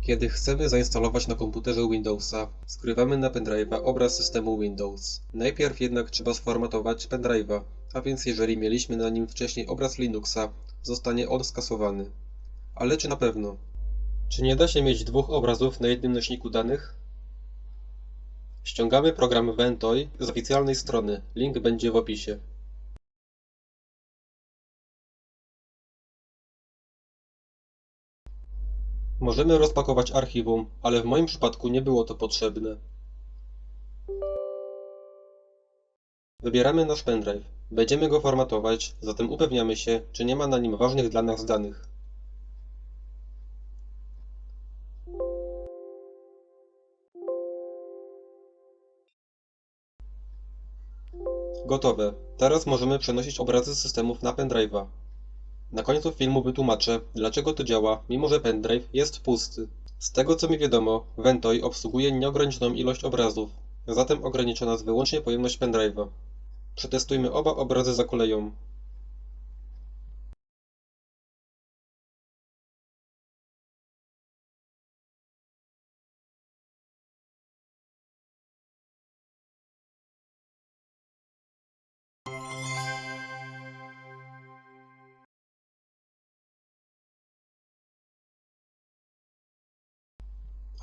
Kiedy chcemy zainstalować na komputerze Windowsa, skrywamy na pendrive'a obraz systemu Windows. Najpierw jednak trzeba sformatować pendrive'a, a więc jeżeli mieliśmy na nim wcześniej obraz Linuxa, zostanie on skasowany. Ale czy na pewno? Czy nie da się mieć dwóch obrazów na jednym nośniku danych? Ściągamy program Ventoy z oficjalnej strony, link będzie w opisie. Możemy rozpakować archiwum, ale w moim przypadku nie było to potrzebne. Wybieramy nasz pendrive. Będziemy go formatować, zatem upewniamy się, czy nie ma na nim ważnych dla nas danych. Gotowe. Teraz możemy przenosić obrazy z systemów na pendrive'a. Na końcu filmu wytłumaczę, dlaczego to działa, mimo że pendrive jest pusty. Z tego co mi wiadomo, Ventoy obsługuje nieograniczoną ilość obrazów, zatem ograniczona jest wyłącznie pojemność pendrive'a. Przetestujmy oba obrazy za koleją.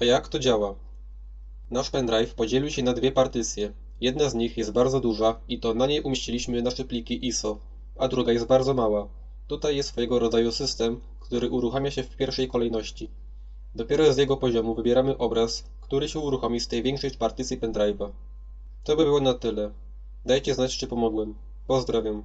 A jak to działa? Nasz pendrive podzielił się na dwie partycje. Jedna z nich jest bardzo duża i to na niej umieściliśmy nasze pliki ISO, a druga jest bardzo mała. Tutaj jest swojego rodzaju system, który uruchamia się w pierwszej kolejności. Dopiero z jego poziomu wybieramy obraz, który się uruchomi z tej większej partycji pendrive'a. To by było na tyle. Dajcie znać, czy pomogłem. Pozdrawiam.